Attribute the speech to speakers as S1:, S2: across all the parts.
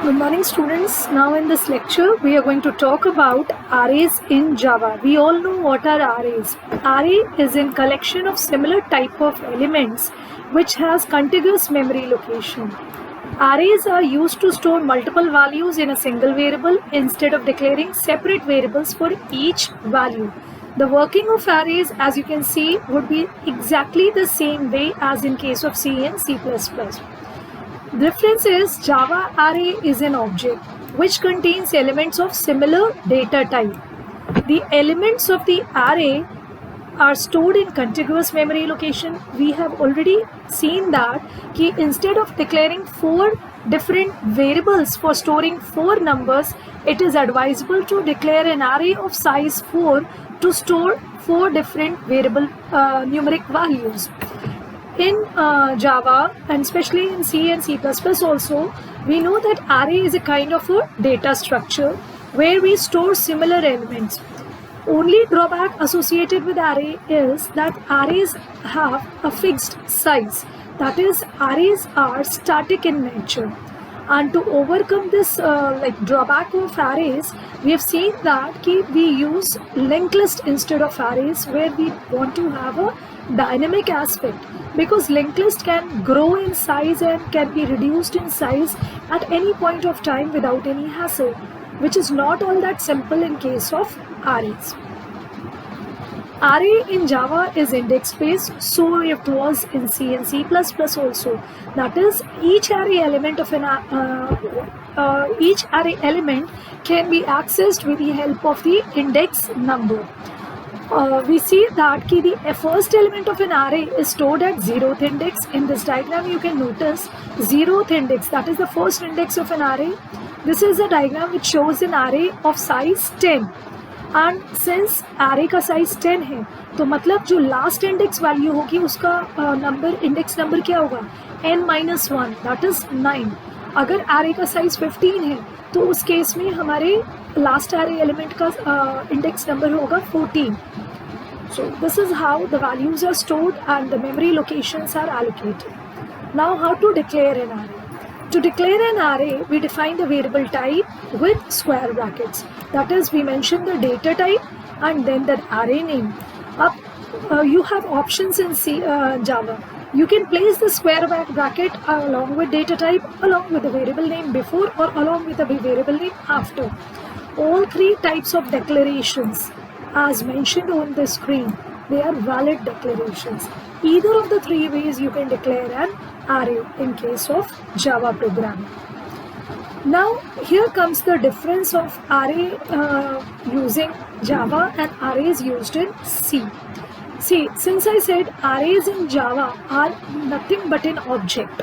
S1: Good morning, students. Now in this lecture, we are going to talk about arrays in Java. We all know what are arrays. Array is a collection of similar type of elements which has contiguous memory location. Arrays are used to store multiple values in a single variable instead of declaring separate variables for each value. The working of arrays, as you can see, would be exactly the same way as in case of C and C++. The difference is Java array is an object which contains elements of similar data type. The elements of the array are stored in contiguous memory location. We have already seen that instead of declaring 4 different variables for storing 4 numbers, it is advisable to declare an array of size 4 to store 4 different variable numeric values. In Java and especially in C and C++ also, we know that array is a kind of a data structure where we store similar elements. Only drawback associated with array is that arrays have a fixed size. That is, arrays are static in nature. And to overcome this drawback of arrays, we have seen that we use linked list instead of arrays, where we want to have a dynamic aspect, because linked list can grow in size and can be reduced in size at any point of time without any hassle, which is not all that simple in case of arrays. Array in Java is index based, so it was in C and C++ also. That is, each array element can be accessed with the help of the index number. We see that the first element of an array is stored at 0th index. In this diagram, you can notice 0th index, that is the first index of an array. This is a diagram which shows an array of size 10. And since array का size 10 है, तो मतलब जो last index value होगी उसका index number क्या होगा? n-1, that is 9. अगर array का size 15 है, तो उस केस में हमारे last array element का index number होगा 14. So this is how the values are stored and the memory locations are allocated. Now, how to declare an array? To declare an array, we define the variable type with square brackets. That is, we mention the data type and then the array name. You have options in Java. You can place the square bracket along with data type, along with the variable name before, or along with the variable name after. All 3 types of declarations, as mentioned on the screen, they are valid declarations. Either of the 3 ways you can declare an array in case of Java programming. Now, here comes the difference of array using Java and arrays used in C. See, since I said arrays in Java are nothing but an object.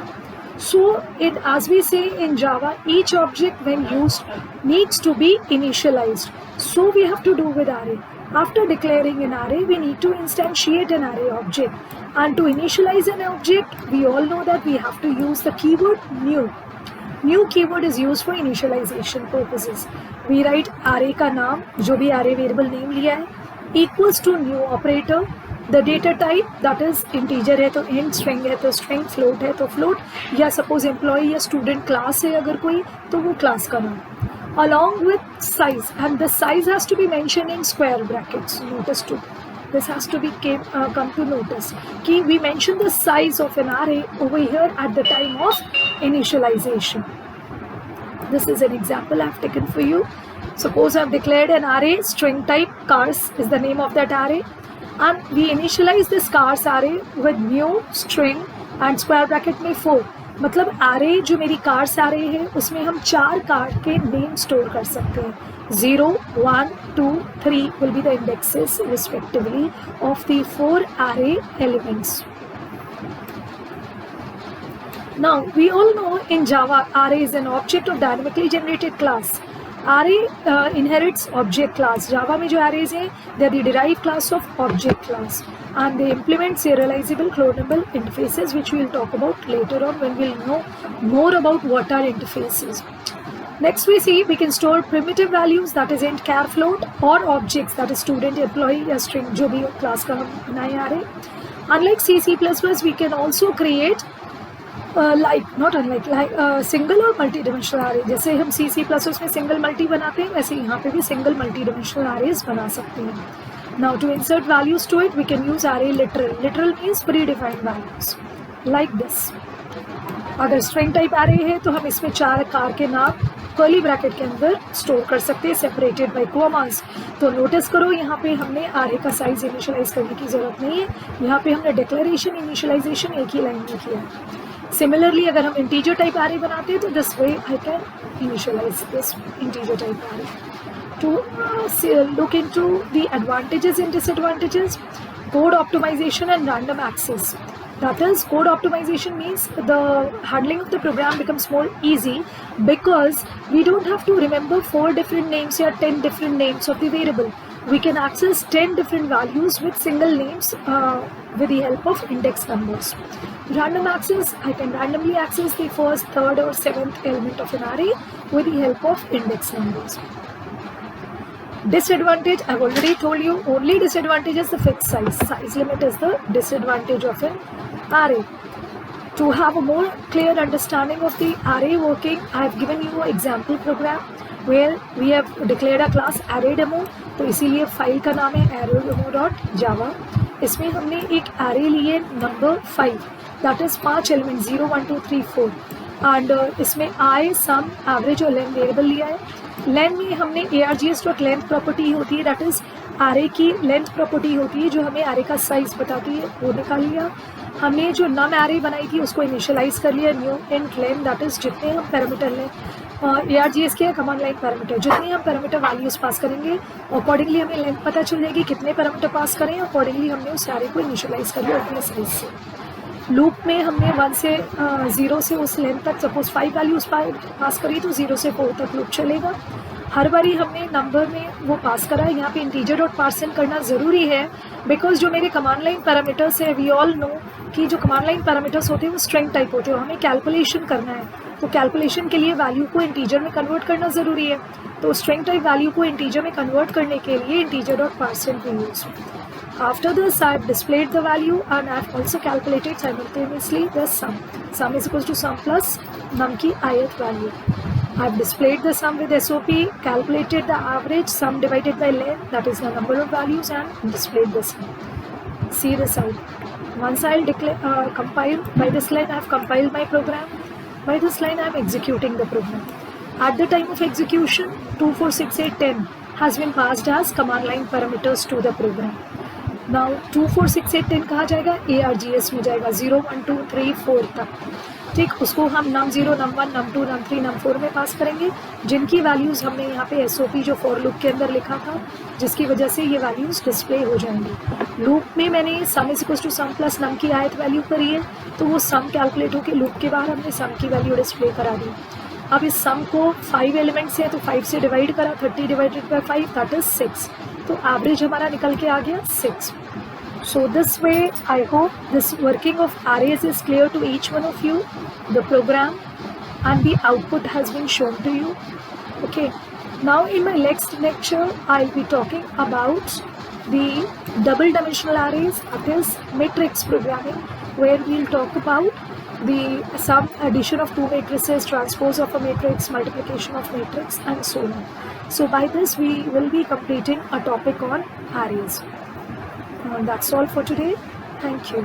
S1: So, as we say in Java, each object when used needs to be initialized. So, we have to do with array. After declaring an array, we need to instantiate an array object. And to initialize an object, we all know that we have to use the keyword new. New keyword is used for initialization purposes. We write array का नाम, जो भी array variable name लिया है, equals to new operator. The data type, that is integer है तो int, string है तो string, float है तो float, या suppose employee या student class है अगर कोई, तो वो class का नाम. Along with size, and the size has to be mentioned in square brackets. Notice too. This has to be come to notice. We mention the size of an array over here at the time of initialization. This is an example I've taken for you. Suppose I've declared an array, string type, cars is the name of that array. And we initialize this cars array with new, string and square bracket में 4. मतलब array जो मेरी cars array है उसमें हम 4 car के name store कर सकते हैं. 0, 1, 2, 3 will be the indexes respectively of the 4 array elements. Now, we all know in Java, array is an object of dynamically generated class. Array inherits object class. Java में जो arrays हैं, they are the derived class of object class, and they implement serializable clonable interfaces, which we will talk about later on when we will know more about what are interfaces. Next, we see we can store primitive values, that is int, char, float, or objects, that is student, employee या string, जो भी class का हम बनाए array. Unlike C++, we can also create like not unlike like single और multi dimensional आरे, जैसे हम C plus उसमें सिंगल मल्टी बनाते हैं, वैसे यहाँ पे भी सिंगल मल्टी डिमेंशनल आरेज बना सकते हैं. Now to insert values to it we can use array literal. Literal means predefined values like this. अगर स्ट्रिंग टाइप array है तो हम इसमें 4 कार के नाम कर्ली ब्रैकेट के अंदर स्टोर कर सकते हैं सेपरेटेड बाय कॉमास. तो नोटिस करो यहाँ पे हमने array का साइज इनिशियलाइज करने की जरूरत नहीं है, यहाँ पे हमने डिक्लेरेशन इनिशियलाइजेशन एक ही लाइन में किया है. सिमिलरली अगर हम इंटीजर टाइप array बनाते हैं तो this way I can initialize this integer type array. To look into the advantages and disadvantages, code optimization and random access. That is, code optimization means the handling of the program becomes more easy because we don't have to remember 4 different names or 10 different names of the variable. We can access 10 different values with single names with the help of index numbers. Random access, I can randomly access the first, third or 7th element of an array with the help of index numbers. Disadvantage, I've already told you, only disadvantage is the fixed size. Size limit is the disadvantage of an array. To have a more clear understanding of the array working, I have given you an example program where we have declared a class ArrayDemo. तो इसीलिए file का नाम है arraydemo.java. इसमें हमने एक array लिए number 5, that is 5 element 0 1 2 3 4 and इसमें आई सम एवरेज और लेंथ वेरिएबल लिया है. लेंथ में हमने args.length प्रॉपर्टी होती है, दैट इज array की लेंथ प्रॉपर्टी होती है जो हमें array का साइज बताती है, वो निकाल लिया. हमने जो नम array बनाई थी उसको इनिशियलाइज कर लिया new int length, that is जितने हम पैरामीटर लें args के कमांड लाइन पैरामीटर, जितने हम पैरामीटर वैल्यूज पास करेंगे अकॉर्डिंगली हमें लेंथ पता चल जाएगी कितने पैरामीटर पास करें, अकॉर्डिंगली हमने उस array को इनिशियलाइज कर लिया अपने साइज से. लूप में हमने 1 से 0 से उस लेंथ तक सपोज 5 वैल्यूज पास करी तो 0 से 4 तक लूप चलेगा. हर बारी हमने नंबर में वो पास करा है. यहाँ पे इंटीजर डॉट पार्सन करना ज़रूरी है बिकॉज जो मेरे कमांड लाइन पैरामीटर्स है वी ऑल नो कि जो कमांड लाइन पैरामीटर्स होते हैं वो स्ट्रिंग टाइप होते हैं, हमें कैलकुलेशन करना है. तो कैलकुलेशन के लिए वैल्यू को इंटीजर में कन्वर्ट करना ज़रूरी है. तो स्ट्रिंग टाइप वैल्यू को इंटीजर में कन्वर्ट करने के लिए इंटीजर डॉट पार्सन को use. After this, I have displayed the value and I have also calculated simultaneously the sum. Sum is equals to sum plus num की ith value. I have displayed the sum with SOP, calculated the average sum divided by length, that is the number of values, and displayed the sum. See this out. Once I will compile, by this line I have compiled my program. By this line I am executing the program. At the time of execution, 2 4 6 8 10 has been passed as command line parameters to the program. Now 2 4 6 8 10 कहाँ जाएगा, args में जाएगा 0 1 2 3 4 तक. ठीक, उसको हम num 0 num 1 num 2 num 3 num 4 में पास करेंगे, जिनकी वैल्यूज़ हमने यहाँ पे SOP जो फॉर लूप के अंदर लिखा था, जिसकी वजह से ये वैल्यूज़ डिस्प्ले हो जाएंगी. लूप में मैंने sum is equals to sum plus num की आयत वैल्यू करी है, तो वो सम कैलकुलेट होकर लूप के बाहर हमने सम की वैल्यू डिस्प्ले करा दी. अब इस सम को 5 एलिमेंट्स हैं तो 5 से डिवाइड करा, 30 डिवाइडेड बाय 5 दैट इज 6. तो एवरेज हमारा निकल के आ गया 6. So this way I hope this working of arrays is clear to each one of you, the program and the output has been shown to you. Okay, now in my next lecture I'll be talking about the double dimensional arrays, that is matrix programming, where we'll talk about the some addition of 2 matrices, transpose of a matrix, multiplication of matrix and so on. So by this we will be completing a topic on arrays. That's all for today. Thank you.